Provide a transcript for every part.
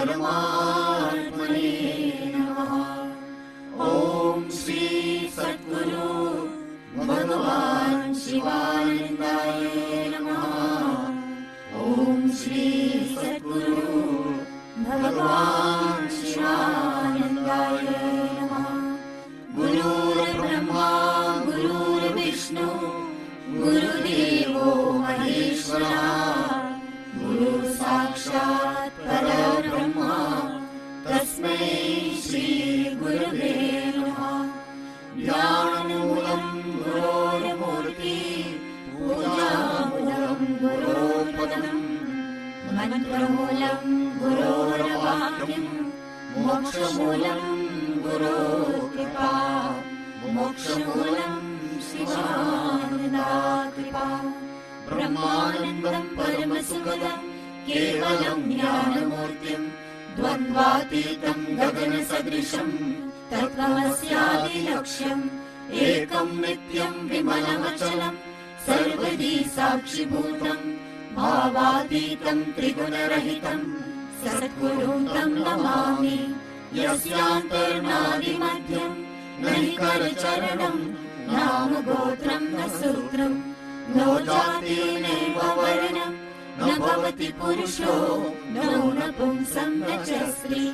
परमात्मने नमः। ओम श्री सद्गुरु भगवान शिवानंदाय नमः। ओम श्री सद्गुरु भगवान शिवानंदाय नमः। गुरुर्ब्रह्मा गुरुर्विष्णु गुरुदेवो महेश्वरः। गुरु साक्षात् परब्रह्म तस्मै श्री गुरवे नमः। ज्ञानमूलं गुरोर्मूर्ति पूजामूलं गुरोर्पदम् मंत्रमूलं गुरोर्वाक्यं मोक्षमूलं गुरोर्कृपा। मोक्षमूलं शिवानन्दाकृपा। ब्रह्मानन्दं परमसुखदं केवलं ज्ञानमूर्तिं द्वन्द्वातीतं गगनसदृशं तत्त्वमस्यादिलक्ष्यम् एकं नित्यं विमलमचलं सर्वदी साक्षिभूतं भावातीतं त्रिगुणरहितं सद्गुरुं तं नमामि। यस्यान्तर्नादिमध्यं न हि करचरणं नाम गोत्रं न सूत्रं नो जाति नैव वर्णं न भवति पुरुषो नो नपुंसं न च स्त्री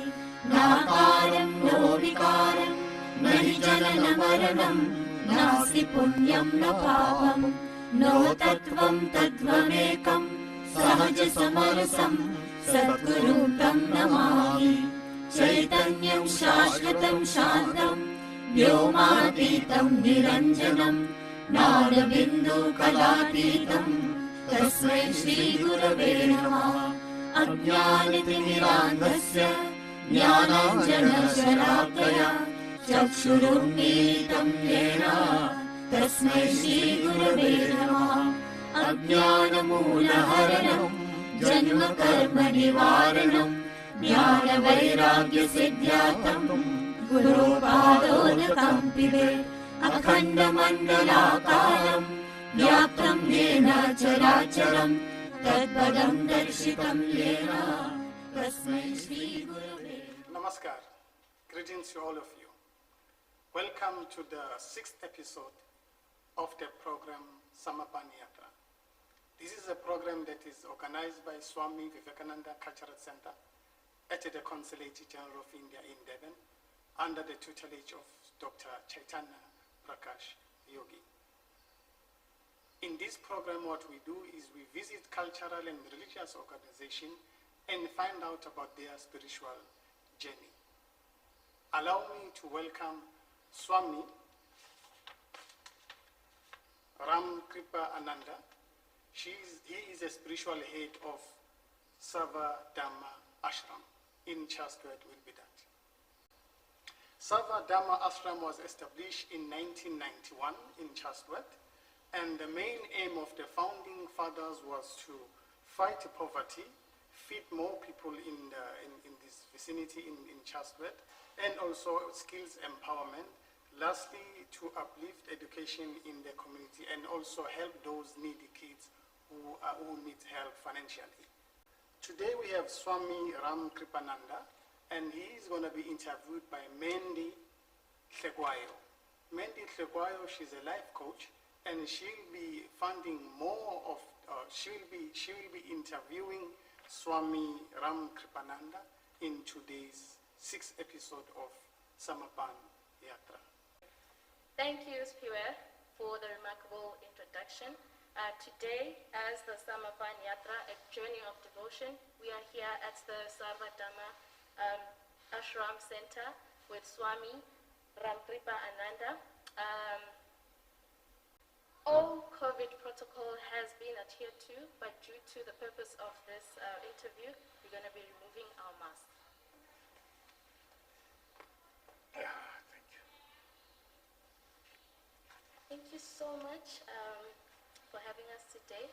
नाकारं नो विकारं न हि जननमरणं नास्ति पुण्यं न पापं नो तत्त्वं तद्वमेकं सहजसमरसं सद्गुरुं तं नमामि। चैतन्यं शाश्वतं शान्तं व्योमातीतं निरञ्जनं नादबिन्दुकलातीतं तस्मै श्रीगुरवे नमः। अज्ञानतिमिरान्धस्य ज्ञानाञ्जनशलाकया चक्षुरुन्मीलितं येन तस्मै श्रीगुरवे नमः। अज्ञानमूलहरणं जन्मकर्मनिवारणं ज्ञानवैराग्यसिद्ध्यार्थं गुरुपादोदकं पिबेत्। अखण्डमण्डलाकारं व्याप्तं येन चराचरं तत्पदं दर्शितं येन तस्मै श्रीगुरवे। Namaskar. Greetings to all of you. Welcome to the 6th episode of the program Samapan Yatra. This is a program that is organized by Swami Vivekananda Cultural Center at the Consulate General of India in Devon under the tutelage of Dr. Chaitanya Prakash Yogi. In this program, what we do is we visit cultural and religious organizations and find out about their spiritual journey. Allow me to welcome Swami Ram Kripa Ananda. He is a spiritual head of Sarva Dharma Ashram in Chatsworth, will be that. Sarva Dharma Ashram was established in 1991 in Chatsworth, and the main aim of the founding fathers was to fight poverty, feed more people in this vicinity in Chatsworth, and also skills empowerment. Lastly, to uplift education in the community and also help those needy kids who need help financially. Today we have Swami Ram Kripananda, and he is going to be interviewed by Mandy Thlegwayo. Mandy Thlegwayo, she's a life coach, and she'll be funding more of, she will be interviewing Swami Ram Kripananda in today's 6th episode of Samapan Yatra. Thank you, Spiwe, for the remarkable introduction. Today, as the Samapan Yatra, a journey of devotion, we are here at the Sarva Dharma Ashram Center with Swami Ramkripa Ananda. All COVID protocol has been adhered to, but due to the purpose of this interview, we're going to be removing our masks. Thank you. Thank you so much for having us today.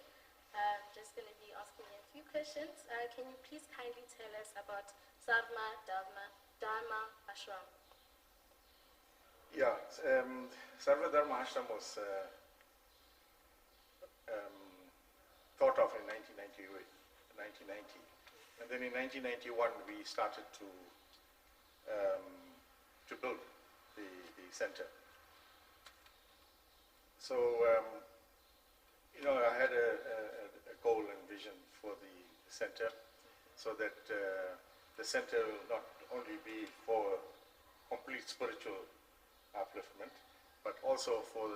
I'm just going to be asking you a few questions. Can you please kindly tell us about Sarva Dharma Ashram? Yeah, Sarva Dharma Ashram was thought of in 1990, And then in 1991, we started to build the center. So, I had a goal and vision for the center, so that the center will not only be for complete spiritual upliftment, but also for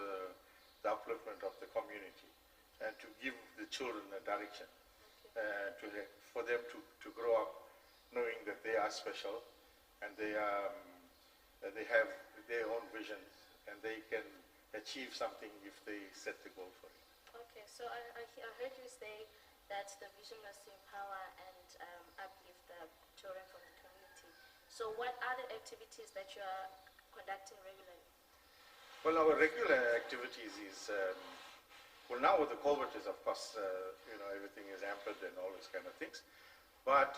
the upliftment of the community, and to give the children a direction, for them to grow up knowing that they are special, and they have their own visions, and they can achieve something if they set the goal for it. Okay, so I heard you say that the vision was to empower and uplift the children from the community. So what are the activities that you are conducting regularly? Well, our regular activities is, now with the COVID is, of course, everything is hampered and all those kind of things. But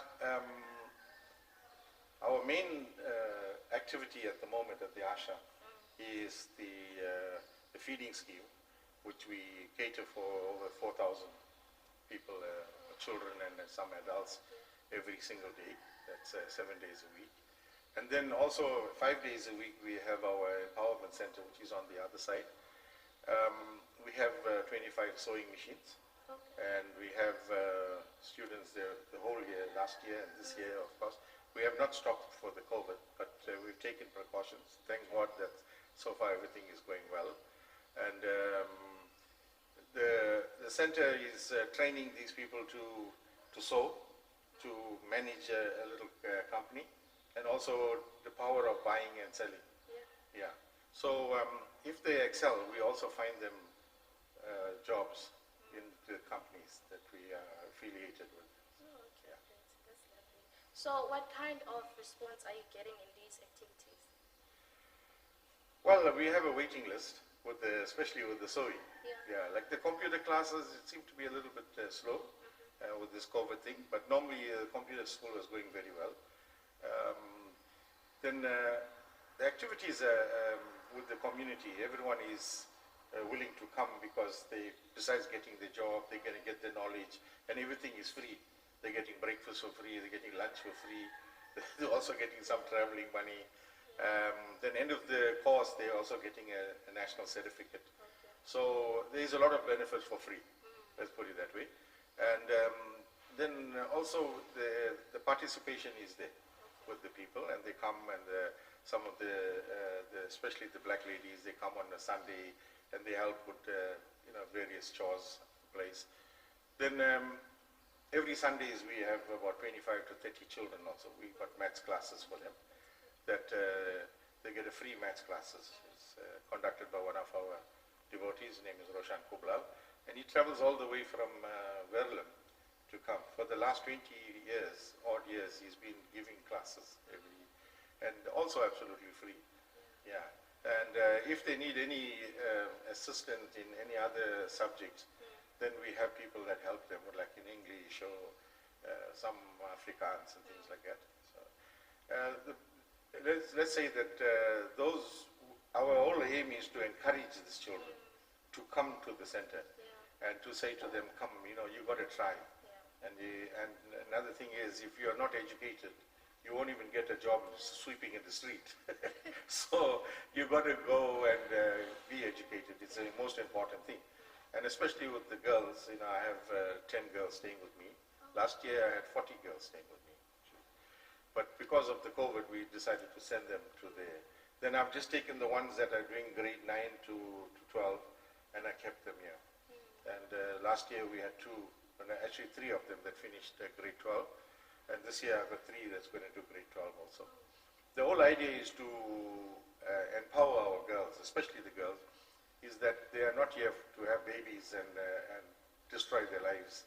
our main activity at the moment at the ashram is the feeding scheme, which we cater for over 4,000 people, children and some adults, every single day. That's 7 days a week. And then also 5 days a week we have our empowerment center, which is on the other side. We have 25 sewing machines, and we have students there the whole year, last year and this year, of course. We have not stopped for the COVID, but we've taken precautions. Thank God that so far everything is going well. And the center is training these people to sew, to manage a little company, and also the power of buying and selling. Yeah. So if they excel, we also find them jobs in the companies that we are affiliated with. Oh, okay, yeah. That's lovely. So what kind of response are you getting in these activities? Well, we have a waiting list, especially with the sewing. Yeah. Like the computer classes, it seemed to be a little bit slow with this COVID thing, but normally the computer school was going very well. Then the activities with the community, everyone is willing to come because besides getting the job, they're going to get the knowledge, and everything is free. They're getting breakfast for free, they're getting lunch for free, they're also getting some traveling money. Then end of the course, they're also getting a national certificate. So there's a lot of benefits for free, let's put it that way. And then also the participation is there with the people, and they come, and some of especially the black ladies, they come on a Sunday and they help with various chores in place. Then every Sundays we have about 25 to 30 children also. We've got maths classes for them, that they get a free maths classes. It's conducted by one of our devotees. His name is Roshan Kublal, and he travels all the way from Verlem to come. For the last 20 years, odd years, he's been giving classes and also absolutely free. Yeah. And if they need any assistance in any other subjects, then we have people that help them, like in English or some Afrikaans and things like that. So, let's say that our whole aim is to encourage these children to come to the center and to say to them, come, you got to try. And another thing is, if you are not educated, you won't even get a job sweeping in the street. So you got to go and be educated. It's the most important thing. And especially with the girls, I have 10 girls staying with me. Last year I had 40 girls staying with me. But because of the COVID, we decided to send them to there. Then I've just taken the ones that are doing grade 9 to 12, and I kept them here. And last year we had actually three of them that finished grade 12. And this year I've got 3 that's going to do grade 12 also. The whole idea is to empower our girls, especially the girls, is that they are not here to have babies and destroy their lives.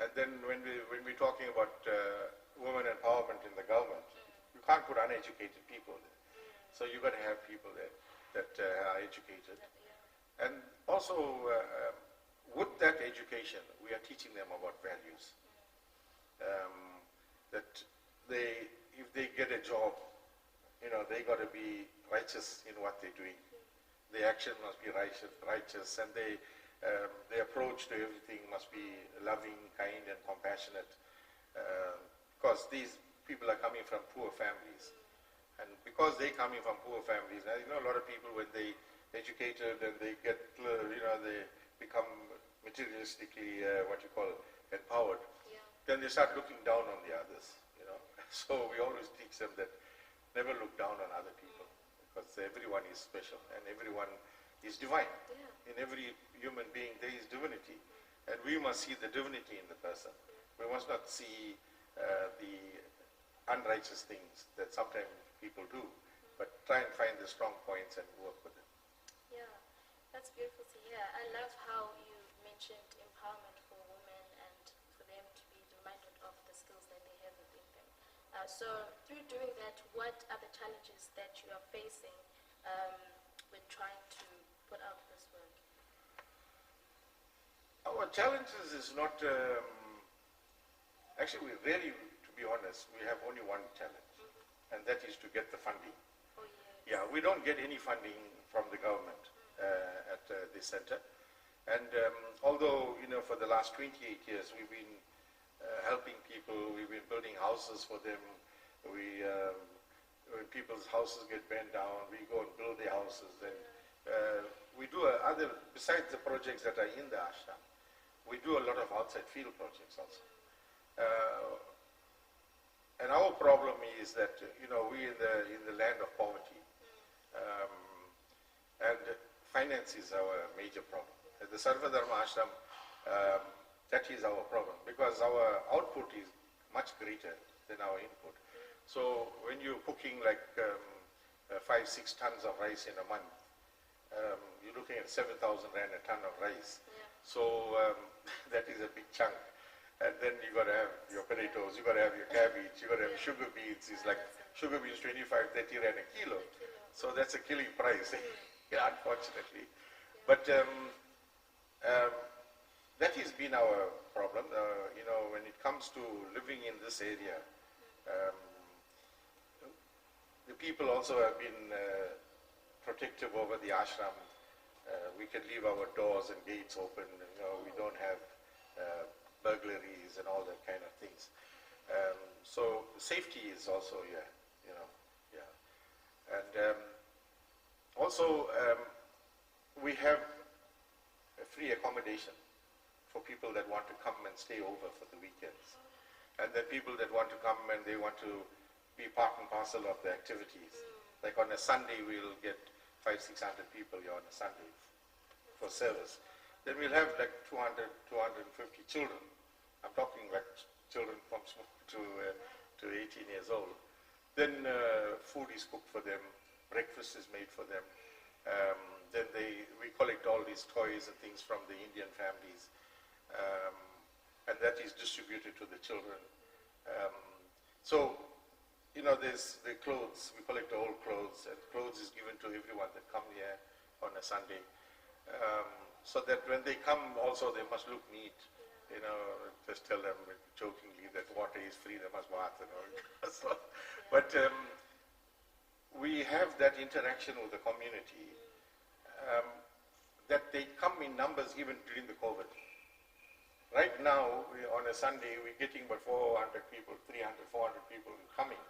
And then when we're talking about women empowerment in the government, you can't put uneducated people there. So you've got to have people there that are educated. And also, with that education, we are teaching them about values. That if they get a job, they got to be righteous in what they're doing. The action must be righteous, and the approach to everything must be loving, kind, and compassionate, because these people are coming from poor families. And because they're coming from poor families, now, a lot of people, when they educated and they get, they become materialistically, empowered, then they start looking down on the others. So we always teach them that never look down on other people, because everyone is special and everyone is divine. In every human being there is divinity, and we must see the divinity in the person. We must not see the unrighteous things that sometimes people do, but try and find the strong points and work with them. Yeah, that's beautiful to hear. I love how you mentioned empowerment for women and for them to be reminded of the skills that they have within them. So through doing that, what are the challenges that you are facing when trying to put out this work? Our challenges is not, actually we really, to be honest, we have only one challenge, and that is to get the funding. Oh, yes. Yeah, we don't get any funding from the government at this center. And although, for the last 28 years we've been helping people, we've been building houses for them. When people's houses get burned down, we go and build their houses. And we do other, besides the projects that are in the ashram, we do a lot of outside field projects also. And our problem is that, we in the land of poverty, and finance is our major problem. At the Sarva Dharma Ashram, that is our problem, because our output is much greater than our input. So when you're cooking like 5-6 tons of rice in a month, you're looking at 7,000 rand a ton of rice. Yeah. So that is a big chunk. And then you got to have your potatoes, you got to have your cabbage, you got to have sugar beets. It's like sugar beets 25, 30 rand a kilo. So that's a killing price, unfortunately. But that has been our problem. When it comes to living in this area, the people also have been protective over the ashram. We can leave our doors and gates open. We don't have burglaries and all that kind of things. So safety is also And also we have a free accommodation for people that want to come and stay over for the weekends. And then people that want to come and they want to be part and parcel of the activities. Like on a Sunday, we'll get 500-600 people here on a Sunday for service. Then we'll have like 200-250 children. I'm talking like children from small to 18 years old. Then food is cooked for them, breakfast is made for them. Then we collect all these toys and things from the Indian families, and that is distributed to the children. There's the clothes. We collect all clothes, and clothes is given to everyone that come here on a Sunday, so that when they come also they must look neat. Just tell them jokingly that water is free, they must bath and all. But we have that interaction with the community, that they come in numbers even during the COVID. Right now, on a Sunday, we're getting about 400 people, 300, 400 people coming.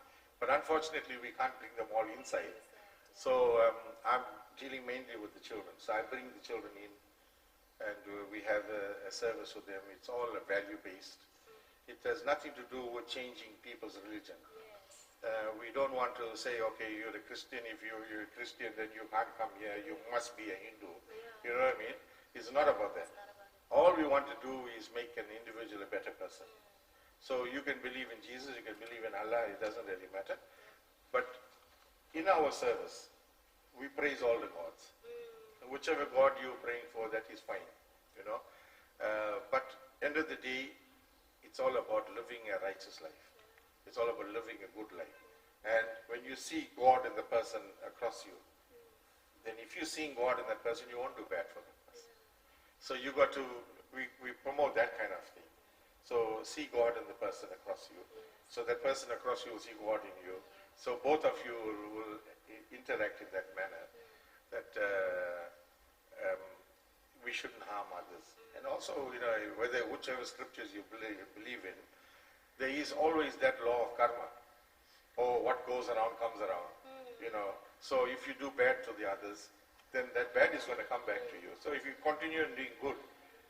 But unfortunately, we can't bring them all inside. So I'm dealing mainly with the children. So I bring the children in, and we have a service with them. It's all value-based. It has nothing to do with changing people's religion. We don't want to say, okay, you're a Christian. If you're a Christian, then you can't come here. You must be a Hindu. You know what I mean? It's not about that. All we want to do is make an individual a better person. So you can believe in Jesus, you can believe in Allah, it doesn't really matter. But in our service, we praise all the gods. Whichever God you're praying for, that is fine, But end of the day, it's all about living a righteous life. It's all about living a good life. And when you see God in the person across you, then if you're seeing God in that person, you won't do bad for that person. So you got to, we promote that kind of thing. So see God in the person across you. So that person across you will see God in you. So both of you will interact in that manner. That we shouldn't harm others. And also, whether whichever scriptures you believe in, there is always that law of karma. Or what goes around comes around. So if you do bad to the others, then that bad is going to come back to you. So if you continue in doing good,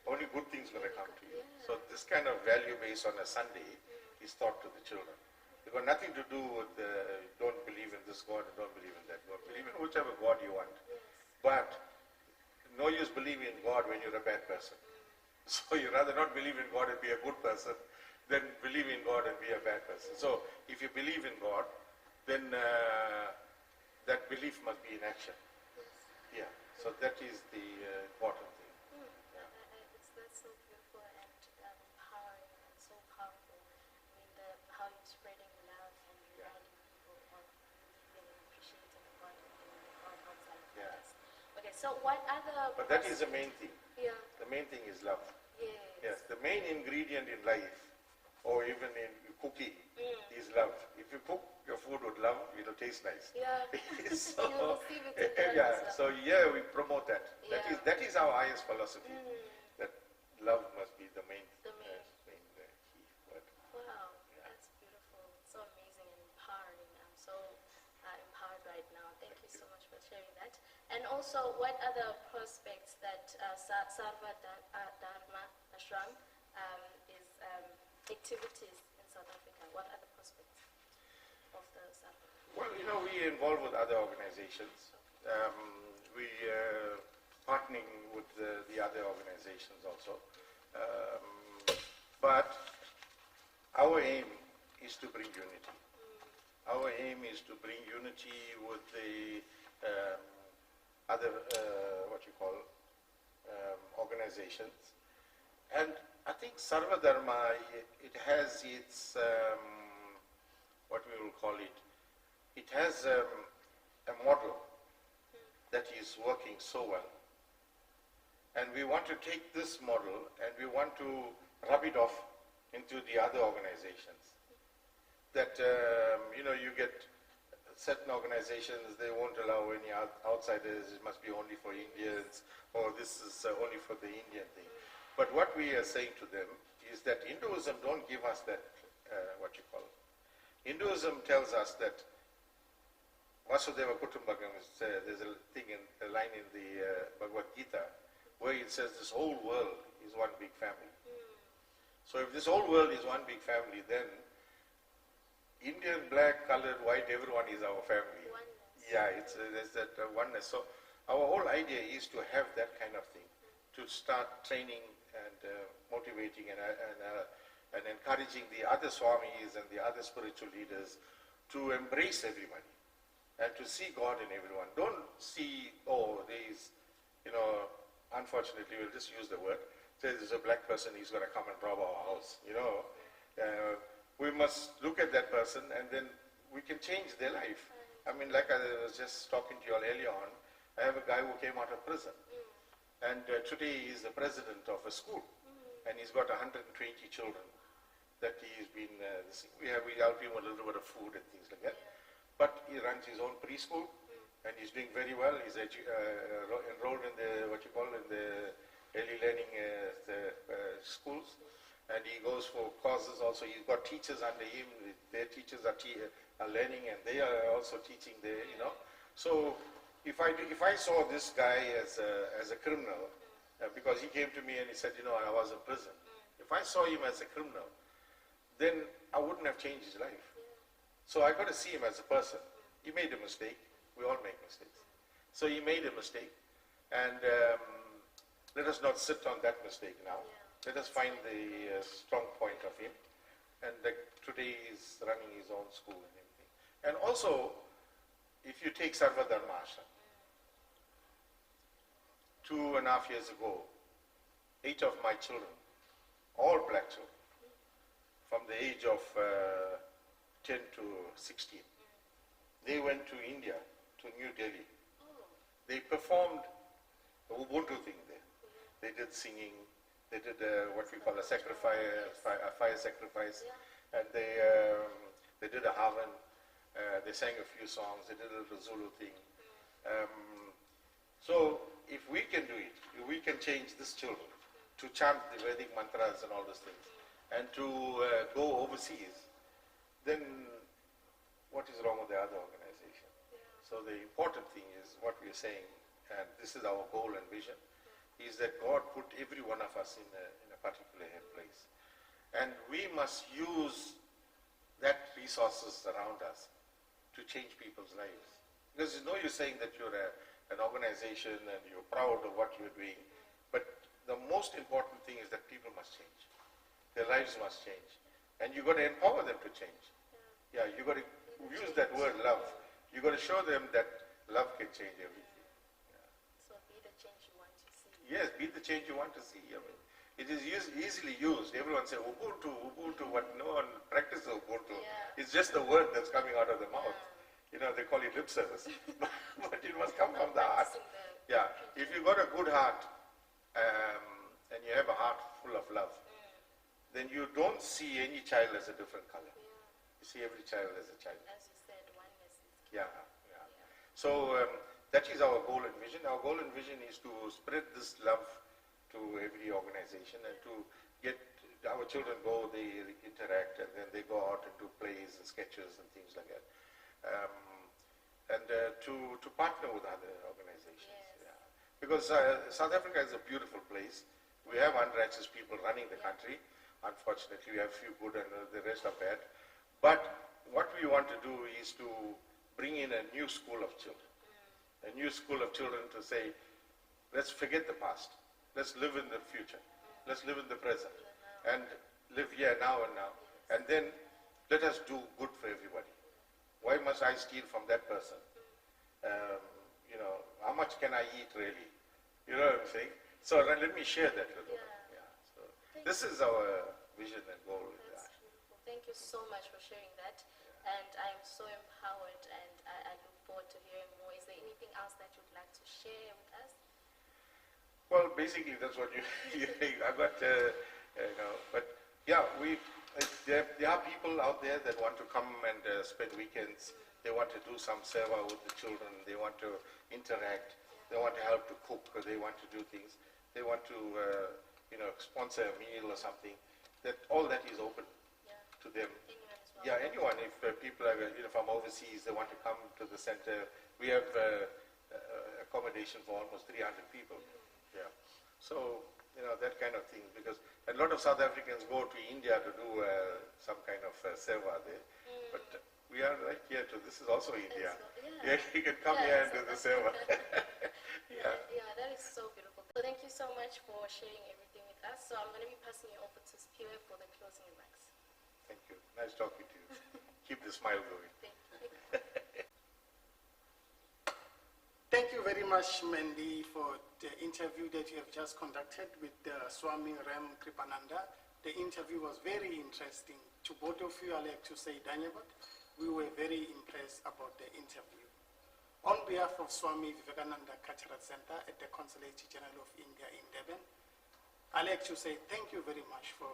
only good things are going to come to you. So this kind of value base on a Sunday is taught to the children. It's got nothing to do with don't believe in this God and don't believe in that God. Believe in whichever God you want. But no use believing in God when you're a bad person. So you rather not believe in God and be a good person than believe in God and be a bad person. So if you believe in God, then that belief must be in action. Yeah. So that is the important thing. That's so beautiful and empowering and so powerful. I mean, how you're spreading love and reminding people of believing and appreciating God and God outside of Yeah. us. Okay, so what other... But that is the main thing. Yeah. The main thing is love. Yes. Yes, the main ingredient in life, or even in cooking, is love. If you cook your food with love, it'll taste nice. Yeah. So, You'll receive it in yeah. love. So yeah, we promote that. Yeah. That is our highest philosophy. That love must be the main The main. key word. Wow, Yeah. that's beautiful. So amazing and empowering. I'm so empowered right now. Thank you so much for sharing that. And also, what other prospects that Sarva Dharma Ashram is activities in South Africa? What other prospects of the Sarva? Well, we involve with other organizations. We partnering with the other organizations also. But our aim is to bring unity. Our aim is to bring unity with the other, organizations. And I think Sarva Dharma, it has its, what we will call it, it has a model that is working so well. And we want to take this model and we want to rub it off into the other organizations. That, you get certain organizations, they won't allow any outsiders, it must be only for Indians, or this is only for the Indian thing. But what we are saying to them is that Hinduism don't give us that, Hinduism tells us that Vasudeva Kutumbakam, there's a line in the Bhagavad Gita, where it says this whole world is one big family. So if this whole world is one big family, then Indian, black, colored, white, everyone is our family. Oneness. Yeah, there's that oneness. So our whole idea is to have that kind of thing, to start training and motivating and encouraging the other swamis and the other spiritual leaders to embrace everybody and to see God in everyone. Don't see, there is, unfortunately, we'll just use the word, there's a black person, he's going to come and rob our house, we must look at that person and then we can change their life. I mean, like I was just talking to you all earlier on, I have a guy who came out of prison. And today he's the president of a school. And he's got 120 children that he's been, we help him with a little bit of food and things like that. But he runs his own preschool and he's doing very well. He's enrolled in the, in the early learning schools. And he goes for courses also. He's got teachers under him. Their teachers are learning and they are also teaching there, So if I saw this guy as a criminal, because he came to me and he said, I was in prison. If I saw him as a criminal, then I wouldn't have changed his life. So I got to see him as a person. He made a mistake. We all make mistakes. So he made a mistake. And let us not sit on that mistake now. Let us find the strong point of him. And today he's running his own school and everything. And also, if you take Sarva Dharma Ashram, 2.5 years ago, 8 of my children, all black children, from the age of 10 to 16, they went to India, to New Delhi. They performed the Ubuntu thing there. They did singing, they did what we call a sacrifice, a fire sacrifice, and they did a havan, they sang a few songs, they did a little Zulu thing. So if we can do it, if we can change these children to chant the Vedic mantras and all those things, and to go overseas, then what is wrong with the other organization? So the important thing is what we are saying, and this is our goal and vision, is that God put every one of us in a particular place. And we must use that resources around us to change people's lives. Because it's no use saying that you're an organization and you're proud of what you're doing, but the most important thing is that people must change. Their lives must change. And you've got to empower them to change. Yeah, you've got to use that word love. You've got to show them that love can change everything. Yeah. So be the change you want to see. Yes, be the change you want to see. I mean, it is easily used. Everyone says Ubuntu, Ubuntu, but no one practices Ubuntu. Yeah. It's just the word that's coming out of the mouth. You know, they call it lip service. But it must come from the heart. Yeah, if you've got a good heart and you have a heart full of love, then you don't see any child as a different color. You see every child as a child. As you said, oneness is key. Yeah. So that is our goal and vision. Our goal and vision is to spread this love to every organization and to get our children go, they interact, and then they go out and do plays and sketches and things like that. And to partner with other organizations. Yes. Yeah. Because South Africa is a beautiful place. We have unrighteous people running the country. Unfortunately, we have a few good and the rest are bad. But what we want to do is to bring in a new school of children. A new school of children to say, let's forget the past. Let's live in the future. Let's live in the present. And live here now and now. And then let us do good for everybody. Why must I steal from that person? You know, how much can I eat really? You know what I'm saying? So let me share that with you. Yeah. So this is our vision and goal. That's beautiful. Thank you so much for sharing that. And I am so empowered, and I look forward to hearing more. Is there anything else that you'd like to share with us? Well, basically that's what you I got, you know, but yeah, there are people out there that want to come and spend weekends. They want to do some seva with the children. They want to interact. They want to help to cook. Or they want to do things. They want to, you know, sponsor a meal or something. That all that is open to them. Anyone as well? Yeah, anyone. If people are, you know, from overseas, they want to come to the center. We have accommodation for almost 300 people. Yeah. So, you know, that kind of thing. Because a lot of South Africans go to India to do some kind of seva there. But we are right here too. This is also India. Yeah, you can come here and do the seva. Yeah, that is so beautiful. So thank you so much for sharing everything with us. So I'm going to be passing you over to Spiwe for the closing remarks. Thank you. Nice talking to you. Keep the smile going. Thank you. Thank you very much, Mandy, for the interview that you have just conducted with Swami Ram Kripananda. The interview was very interesting. To both of you, I'd like to say Dhanyavad. We were very impressed about the interview. On behalf of Swami Vivekananda Cultural Center at the Consulate General of India in Durban, I'd like to say thank you very much for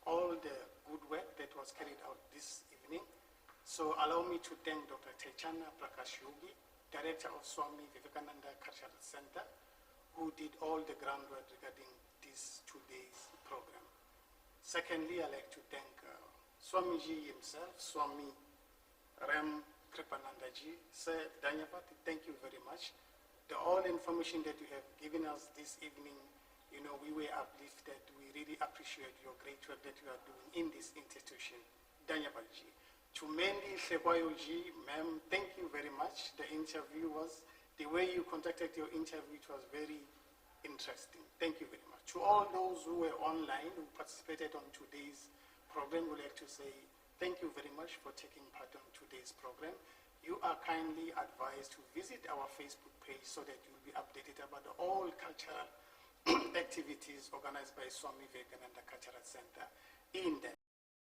all the good work that was carried out this evening. So allow me to thank Dr. Techana Prakash Yogi, Director of Swami Vivekananda Cultural Center, who did all the groundwork regarding this today's program. Secondly, I'd like to thank Swamiji himself, Swami Ram Kripanandaji. Sir Dhanyavad, thank you very much. The all information that you have given us this evening, you know, we were uplifted. We really appreciate your great work that you are doing in this institution. Dhanyavad-ji. To Mandy Shekwayo-ji, ma'am, thank you very much. The interview was, the way you conducted your interview, it was very interesting. Thank you very much. To all those who were online, who participated on today's program, we'd like to say thank you very much for taking part on today's program. You are kindly advised to visit our Facebook page so that you'll be updated about all cultural activities organized by Swami Vivekananda Cultural Center in the